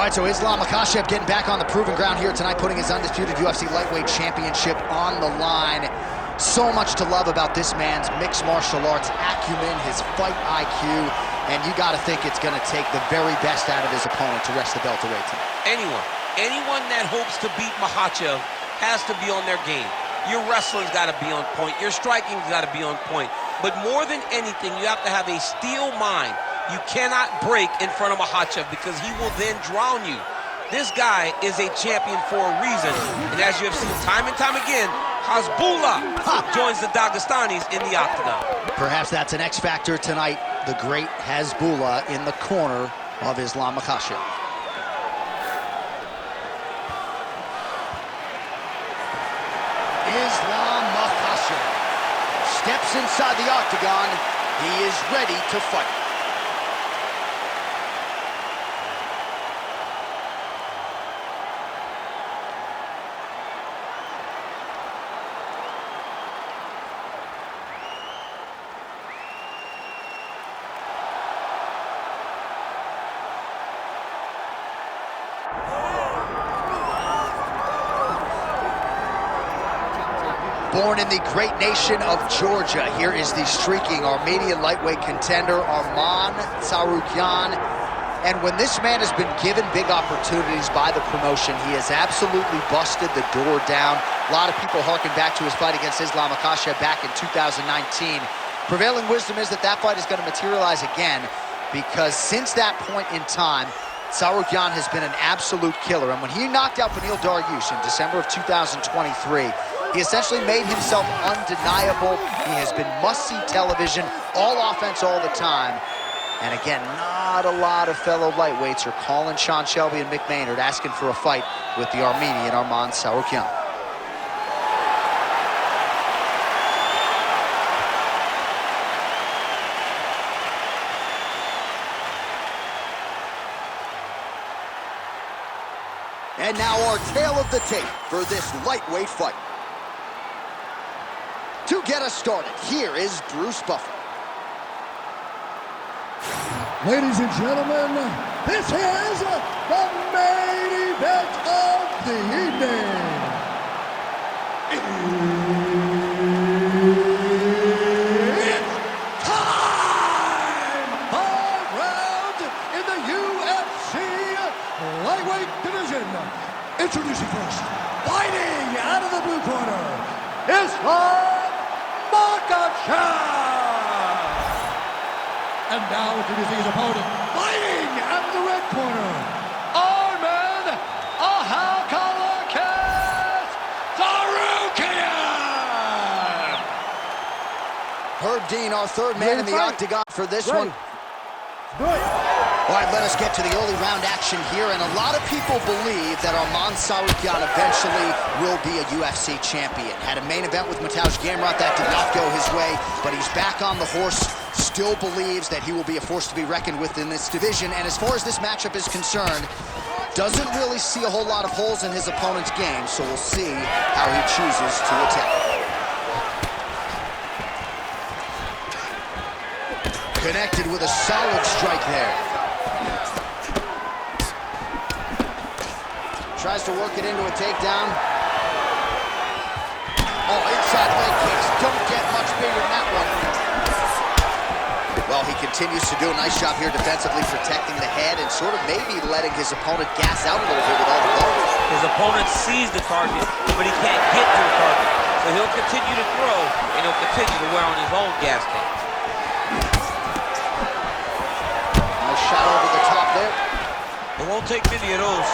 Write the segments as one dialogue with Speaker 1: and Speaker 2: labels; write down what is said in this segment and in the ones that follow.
Speaker 1: right, so Islam Makhachev getting back on the proving ground here tonight, putting his undisputed UFC lightweight championship on the line. So much to love about this man's mixed martial arts acumen, his fight IQ, and you got to think it's going to take the very best out of his opponent to wrest the belt away tonight. Anyone that hopes to beat Makhachev has to be on their game. Your wrestling's got to be on point. Your striking's got to be on point. But more than anything, you have to have a steel mind. You cannot break in front of Makhachev because he will then drown you. This guy is a champion for a reason. And as you have seen time and time again, Hasbullah joins the Dagestanis in the octagon. Perhaps that's an X factor tonight. The great Hasbullah in the corner of Islam Makhachev. Islam Makhachev steps inside the octagon. He is ready to fight. Born in the great nation of Georgia, here is the streaking Armenian lightweight contender, Arman Tsarukyan. And when this man has been given big opportunities by the promotion, he has absolutely busted the door down. A lot of people harken back to his fight against Islam Makhachev back in 2019. Prevailing wisdom is that that fight is going to materialize again, because since that point in time, Tsarukyan has been an absolute killer. And when he knocked out Beneil Dariush in December of 2023, he essentially made himself undeniable. He has been must-see television, all offense all the time. And again, not a lot of fellow lightweights are calling Sean Shelby and Mick Maynard asking for a fight with the Armenian Arman Tsarukyan. And now our tale of the tape for this lightweight fight. To get us started, here is Bruce Buffer.
Speaker 2: Ladies and gentlemen, this is the main event of the evening. It's time! 5 rounds in the UFC lightweight division. Introducing first, fighting out of the blue corner, Islam Makhachev! And now introducing his opponent, fighting out of the red corner, Arman Tsarukyan!
Speaker 1: Herb Dean, our third man in the octagon for this one. All right, let us get to the early round action here, and a lot of people believe that Arman Tsarukyan eventually will be a UFC champion. Had a main event with Mateusz Gamrot that did not go his way, but he's back on the horse, still believes that he will be a force to be reckoned with in this division, and as far as this matchup is concerned, doesn't really see a whole lot of holes in his opponent's game, so we'll see how he chooses to attack. Connected with a solid strike there. Tries to work it into a takedown. Oh, inside leg kicks. Don't get much bigger than that one. Well, he continues to do a nice job here defensively, protecting the head and sort of maybe letting his opponent gas out a little bit with all the blows.
Speaker 3: His opponent sees the target, but he can't get to the target. So he'll continue to throw, and he'll continue to wear on his own gas tank.
Speaker 1: Nice shot over the top there.
Speaker 3: It won't take many of those.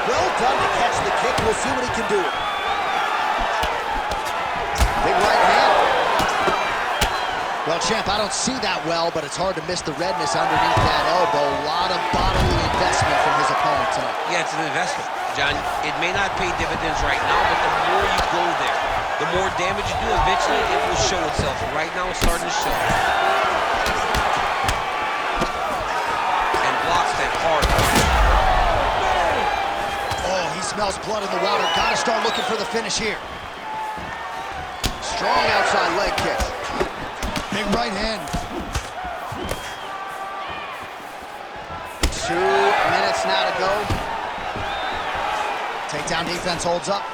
Speaker 1: Well done to catch the kick. We'll see what he can do. Big right hand. Well, champ, I don't see that well, but it's hard to miss the redness underneath that elbow. A lot of bodily investment from his opponent tonight.
Speaker 3: Yeah, it's an investment, John. It may not pay dividends right now, but the more you go there, the more damage you do, eventually it will show itself. And right now it's starting to show. And blocks that hard.
Speaker 1: Smells blood in the water. Got to start looking for the finish here. Strong outside leg kick. Big right hand. 2 minutes now to go. Takedown defense holds up.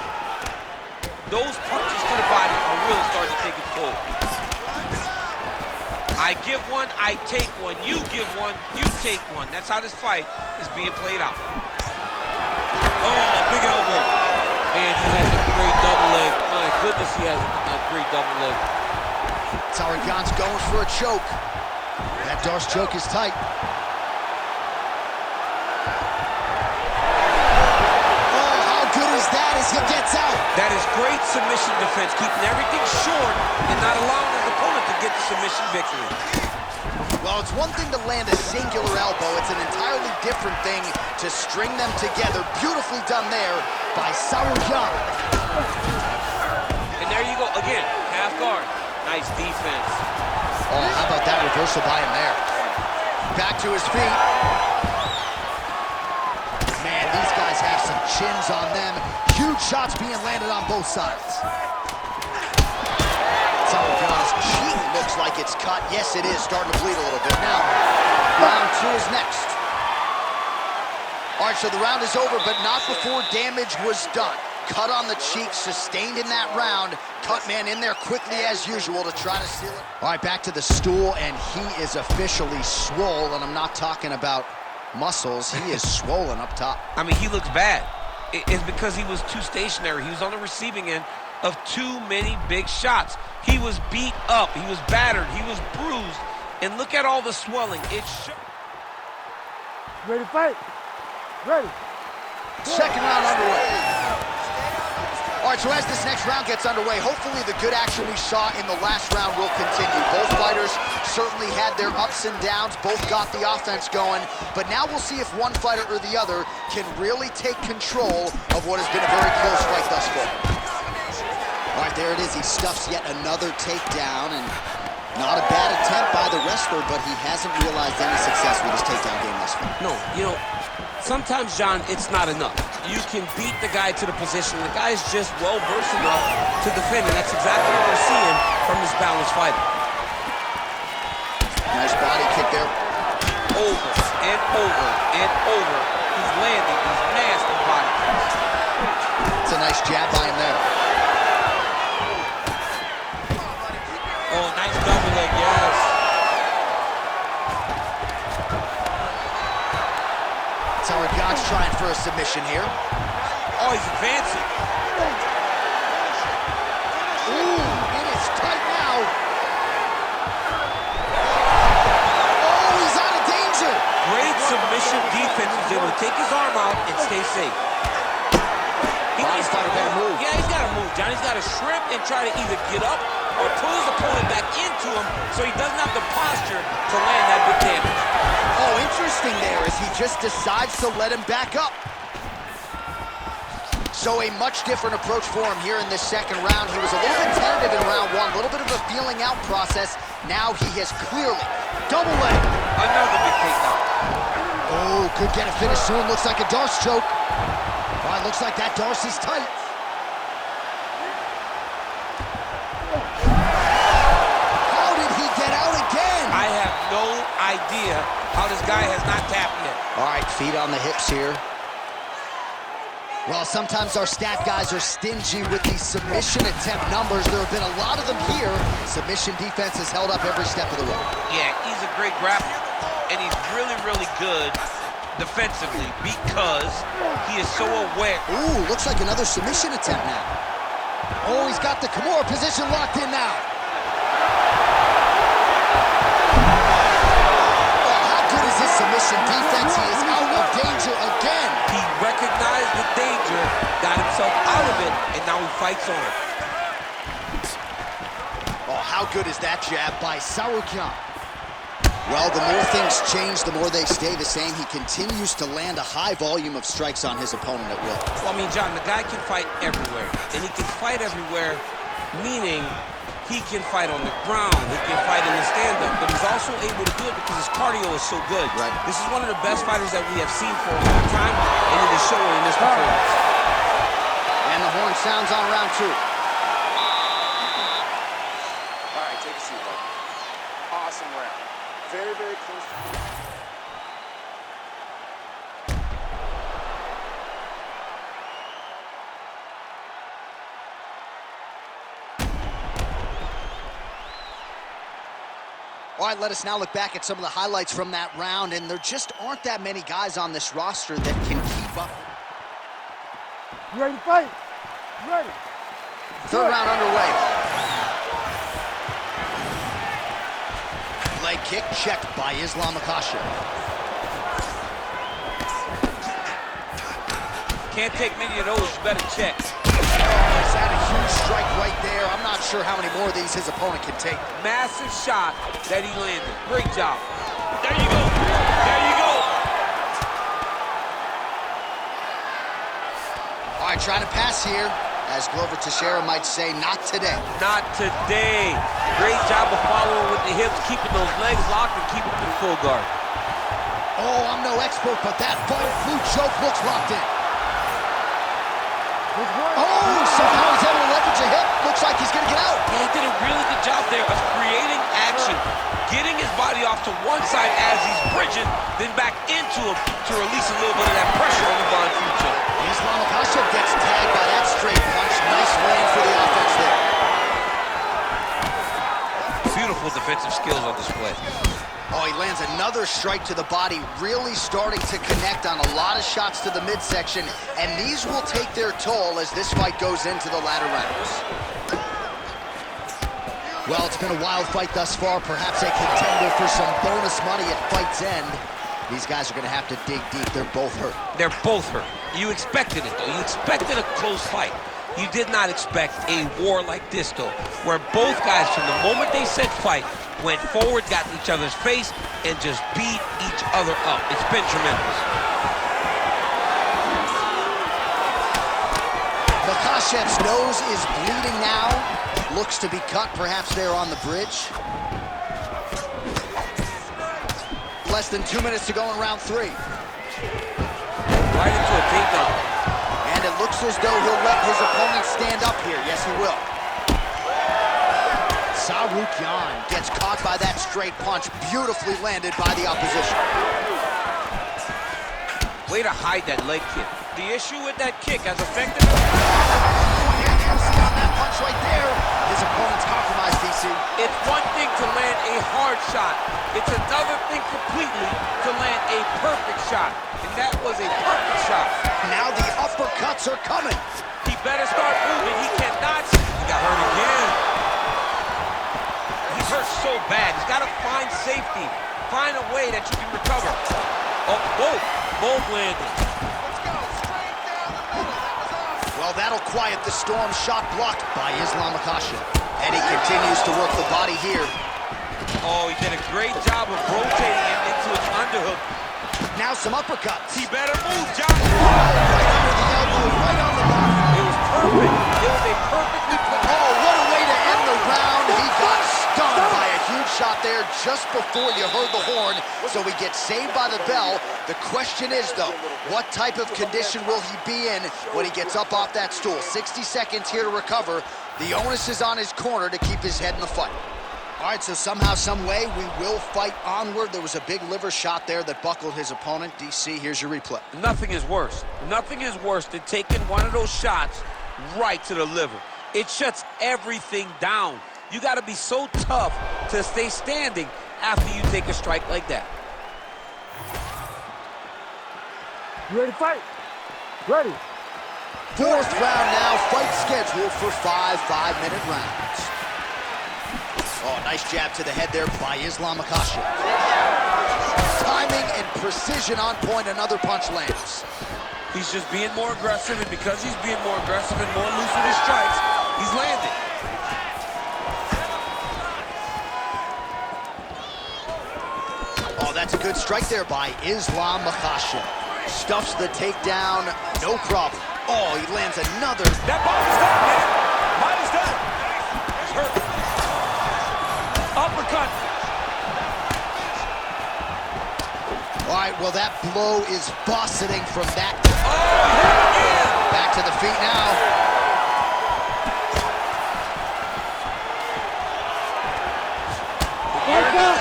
Speaker 3: Those punches to the body are really starting to take its toll. I give one, I take one. You give one, you take one. That's how this fight is being played out.
Speaker 4: Oh, big elbow. And he has a great double leg. My goodness, he has a great double leg.
Speaker 1: Tsarukyan's going for a choke. That Darce choke is tight. Oh, how good is that as he gets out?
Speaker 3: That is great submission defense, keeping everything short and not allowing his opponent to get the submission victory.
Speaker 1: Well, it's one thing to land a singular elbow. It's an entirely different thing to string them together. Beautifully done there by Tsarukyan.
Speaker 3: And there you go, again, half guard. Nice defense.
Speaker 1: Oh, how about that reversal by him there? Back to his feet. Man, these guys have some chins on them. Huge shots being landed on both sides. Tsarukyan's cheek looks like it's cut. Yes, it is starting to bleed a little bit. Now, round 2 is next. All right, so the round is over, but not before damage was done. Cut on the cheek, sustained in that round. Cut man in there quickly as usual to try to seal it. All right, back to the stool, and he is officially swole, and I'm not talking about muscles. He is swollen up top.
Speaker 3: I mean, he looks bad. It's because he was too stationary. He was on the receiving end of too many big shots. He was beat up. He was battered. He was bruised. And look at all the swelling.
Speaker 2: Ready to fight? Ready.
Speaker 1: Second round underway. All right, so as this next round gets underway, hopefully the good action we saw in the last round will continue. Both fighters certainly had their ups and downs, both got the offense going, but now we'll see if one fighter or the other can really take control of what has been a very close fight thus far. All right, there it is. He stuffs yet another takedown, and not a bad attempt by the wrestler, but he hasn't realized any success with his takedown game thus far.
Speaker 4: No, you know, sometimes, John, it's not enough. You can beat the guy to the position. The guy is just well-versed enough to defend, and that's exactly what we're seeing from this balanced fighter.
Speaker 1: Nice body kick there.
Speaker 3: Over and over and over. He's landing these nasty body kicks.
Speaker 1: It's a nice jab by him there.
Speaker 4: Oh, nice double leg, yes.
Speaker 1: Tsarukyan's trying for a submission here.
Speaker 3: Oh, he's advancing.
Speaker 1: Ooh, and it's tight now. Oh, he's out of danger.
Speaker 3: Great submission defense. He's able to take his arm out and stay safe. He needs to move. Yeah, he's got to move, John. He's got to shrimp and try to either get up or pull his opponent back into him so he doesn't have the posture to land that big damage.
Speaker 1: Oh, interesting there as he just decides to let him back up. So a much different approach for him here in this second round. He was a little bit tentative in round 1, a little bit of a feeling out process. Now he has clearly double leg.
Speaker 3: Another big takedown.
Speaker 1: Oh, could get a finish soon. Looks like a Darce choke. All right, looks like that Darce is tight. How did he get out again?
Speaker 3: I have no idea how this guy has not tapped yet.
Speaker 1: All right, feet on the hips here. Well, sometimes our stat guys are stingy with these submission attempt numbers. There have been a lot of them here. Submission defense has held up every step of the way.
Speaker 3: Yeah, he's a great grappler, and he's really, really good defensively because he is so aware.
Speaker 1: Ooh, looks like another submission attempt now. Oh, he's got the Kimura position locked in now. Oh, how good is his submission defense? He is out of danger again.
Speaker 3: He recognized the danger, got himself out of it, and now he fights on it.
Speaker 1: Oh, how good is that jab by Tsarukyan? Well, the more things change, the more they stay the same. He continues to land a high volume of strikes on his opponent at will.
Speaker 3: Well, I mean, John, the guy can fight everywhere, and he can fight everywhere, meaning he can fight on the ground, he can fight in the stand-up, but he's also able to do it because his cardio is so good.
Speaker 1: Right.
Speaker 3: This is one of the best fighters that we have seen for a long time, and it is showing in this performance.
Speaker 1: And the horn sounds on round 2.
Speaker 5: All right, take a seat, buddy. Awesome round. Very, very close.
Speaker 1: All right, let us now look back at some of the highlights from that round, and there just aren't that many guys on this roster that can keep up.
Speaker 2: You ready to fight? You ready?
Speaker 1: Third round underway. Leg kick checked by Islam Makhachev.
Speaker 4: Can't take many of those, you better check.
Speaker 1: He's had a huge strike right there. I'm not sure how many more of these his opponent can take.
Speaker 4: Massive shot that he landed. Great job. There you go. There you go.
Speaker 1: All right, trying to pass here. As Glover Teixeira might say, not today.
Speaker 4: Not today. Great job of following with the hips, keeping those legs locked and keeping them in full guard.
Speaker 1: Oh, I'm no expert, but that front flu choke looks locked in. Oh, somehow he's able to leverage a hip. Looks like he's going to get out.
Speaker 4: Yeah, he did a really good job there of creating action, getting his body off to one side as he's bridging, then back into him to release a little bit of that pressure on the front flu choke.
Speaker 1: Islam Makhachev gets tagged by that straight punch. Nice land for the offense there.
Speaker 4: Beautiful defensive skills on display.
Speaker 1: Oh, he lands another strike to the body, really starting to connect on a lot of shots to the midsection, and these will take their toll as this fight goes into the latter rounds. Well, it's been a wild fight thus far, perhaps a contender for some bonus money at fight's end. These guys are going to have to dig deep. They're both hurt.
Speaker 4: They're both hurt. You expected it, though. You expected a close fight. You did not expect a war like this, though, where both guys, from the moment they said fight, went forward, got in each other's face, and just beat each other up. It's been tremendous.
Speaker 1: Makhachev's nose is bleeding now. Looks to be cut, perhaps there on the bridge. Less than 2 minutes to go in round 3.
Speaker 4: Right into a takedown.
Speaker 1: And it looks as though he'll let his opponent stand up here. Yes, he will. Tsarukyan gets caught by that straight punch, beautifully landed by the opposition.
Speaker 4: Way to hide that leg kick. The issue with that kick, as effective as...
Speaker 1: On that punch right there, his opponent's compromised, DC.
Speaker 4: It's one thing to land a hard shot. It's another thing completely to land a perfect shot. And that was a perfect shot.
Speaker 1: Now the uppercuts are coming.
Speaker 4: He better start moving. He cannot. He got hurt again. He's hurt so bad. He's got to find safety. Find a way that you can recover. Oh, both landed.
Speaker 1: Well, that'll quiet the storm. Shot blocked by Islam Makhachev. And he continues to work the body here.
Speaker 4: Oh, he did a great job of rotating him into his underhook.
Speaker 1: Now some uppercuts.
Speaker 4: He better move, John.
Speaker 1: Right under the elbow, right on the body.
Speaker 4: It was perfect. It was a perfectly put.
Speaker 1: Oh, what a way to end the round. He got stunned by a huge shot there just before you heard the horn. So he gets saved by the bell. The question is, though, what type of condition will he be in when he gets up off that stool? 60 seconds here to recover. The onus is on his corner to keep his head in the fight. All right, so somehow, some way, we will fight onward. There was a big liver shot there that buckled his opponent. DC, here's your replay.
Speaker 4: Nothing is worse. Nothing is worse than taking one of those shots right to the liver. It shuts everything down. You got to be so tough to stay standing after you take a strike like that.
Speaker 2: You ready to fight? Ready.
Speaker 1: Fourth round now, fight scheduled for 5 5-minute rounds. Oh, nice jab to the head there by Islam Makhachev. Timing and precision on point, another punch lands.
Speaker 4: He's just being more aggressive, and because he's being more aggressive and more loose with his strikes, he's landing.
Speaker 1: Oh, that's a good strike there by Islam Makhachev. Stuffs the takedown, no problem. Oh, he lands another.
Speaker 4: That body's done, man. Body's done. He's hurt. Uppercut.
Speaker 1: All right, well, that blow is buffeting from that.
Speaker 4: Oh,
Speaker 1: back to the feet now.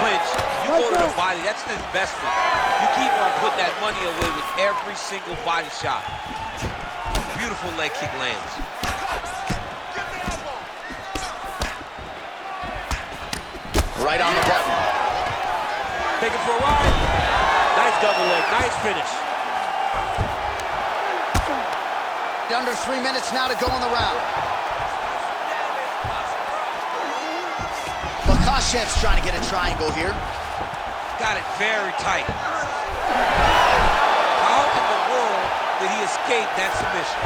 Speaker 4: Clinch. You go to the body. That's the investment. You keep on putting that money away with every single body shot. Beautiful leg kick lands.
Speaker 1: Right on the button.
Speaker 3: taking for a ride. Nice double leg, nice finish.
Speaker 1: Under 3 minutes now to go in the round. Makhachev's trying to get a triangle here.
Speaker 4: Got it very tight. How in the world did he escape that submission?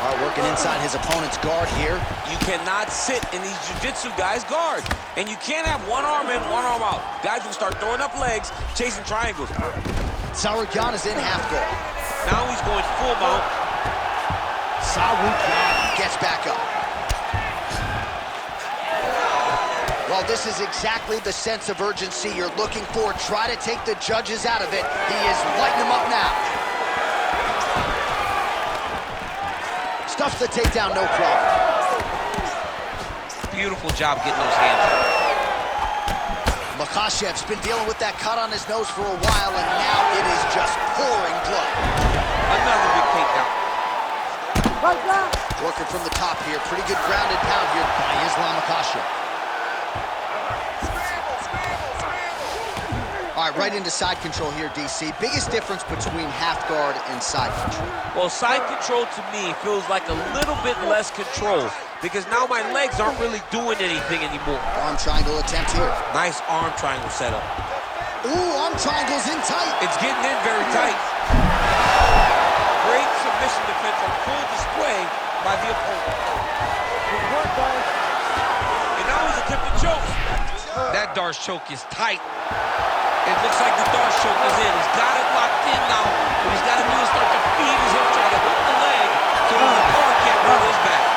Speaker 1: All right, working inside his opponent's guard here.
Speaker 3: You cannot sit in these jiu-jitsu guys' guards. And you can't have one arm in, one arm out. Guys will start throwing up legs, chasing triangles.
Speaker 1: Tsarukyan is in half guard.
Speaker 3: Now he's going full mount.
Speaker 1: Tsarukyan gets back up. Well, this is exactly the sense of urgency you're looking for. Try to take the judges out of it. He is lighting them up now. Stuffs the takedown, no problem.
Speaker 4: Beautiful job getting those hands up.
Speaker 1: Makhachev's been dealing with that cut on his nose for a while, and now it is just pouring blood.
Speaker 4: Another big takedown.
Speaker 1: Working from the top here. Pretty good grounded pound here by Islam Makhachev. All right, right into side control here, DC. Biggest difference between half guard and side control?
Speaker 3: Well, side control to me feels like a little bit less control because now my legs aren't really doing anything anymore.
Speaker 1: Arm triangle attempt here.
Speaker 3: Nice arm triangle setup.
Speaker 1: Ooh, arm triangle's in tight.
Speaker 3: It's getting in very tight. Great submission defense on full display by the opponent. Good work, guys. And now he's attempting chokes.
Speaker 4: That Darce choke is tight.
Speaker 3: It looks like the Darce choke is in. He's got it locked in now. What he's got to do is start to feed his hip, try to hook the leg so the opponent can't roll his back.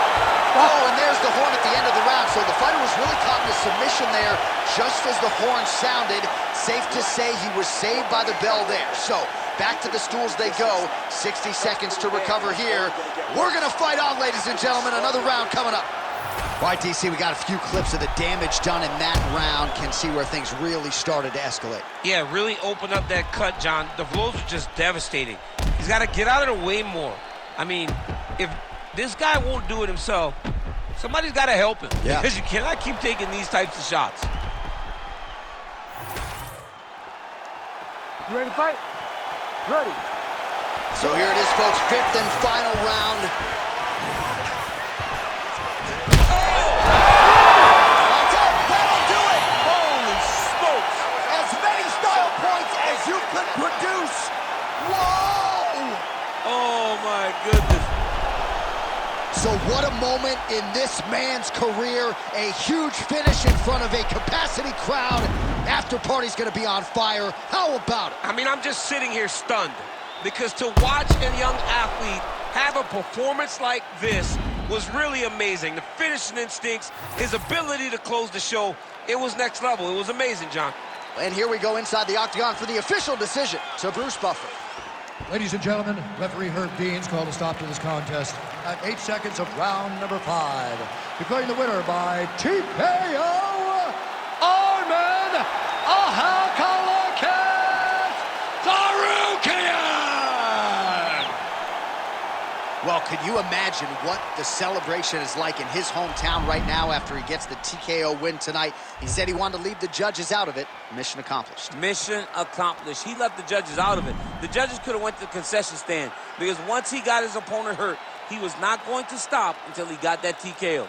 Speaker 1: Oh, and there's the horn at the end of the round. So the fighter was really caught in a submission there just as the horn sounded. Safe to say he was saved by the bell there. So back to the stools they go. 60 seconds to recover here. We're going to fight on, ladies and gentlemen. Another round coming up. All right, DC, we got a few clips of the damage done in that round. Can see where things really started to escalate.
Speaker 4: Yeah, really opened up that cut, John. The blows are just devastating. He's got to get out of the way more. I mean, if this guy won't do it himself, somebody's got to help him.
Speaker 1: Yeah.
Speaker 4: Because you cannot keep taking these types of shots.
Speaker 5: You ready to fight? Ready.
Speaker 1: So here it is, folks, fifth and final round. Produce. Whoa!
Speaker 3: Oh, my goodness.
Speaker 1: So what a moment in this man's career. A huge finish in front of a capacity crowd. After party's going to be on fire. How about it?
Speaker 4: I mean, I'm just sitting here stunned because to watch a young athlete have a performance like this was really amazing. The finishing instincts, his ability to close the show, it was next level. It was amazing, John.
Speaker 1: And here we go inside the octagon for the official decision to Bruce Buffer.
Speaker 2: Ladies and gentlemen, referee Herb Dean's called a stop to this contest at 8 seconds of round number 5. Declaring the winner by TKO, Arman Tsarukyan!
Speaker 1: Well, could you imagine what the celebration is like in his hometown right now after he gets the TKO win tonight? He said he wanted to leave the judges out of it. Mission accomplished.
Speaker 3: Mission accomplished. He left the judges out of it. The judges could have went to the concession stand because once he got his opponent hurt, he was not going to stop until he got that TKO.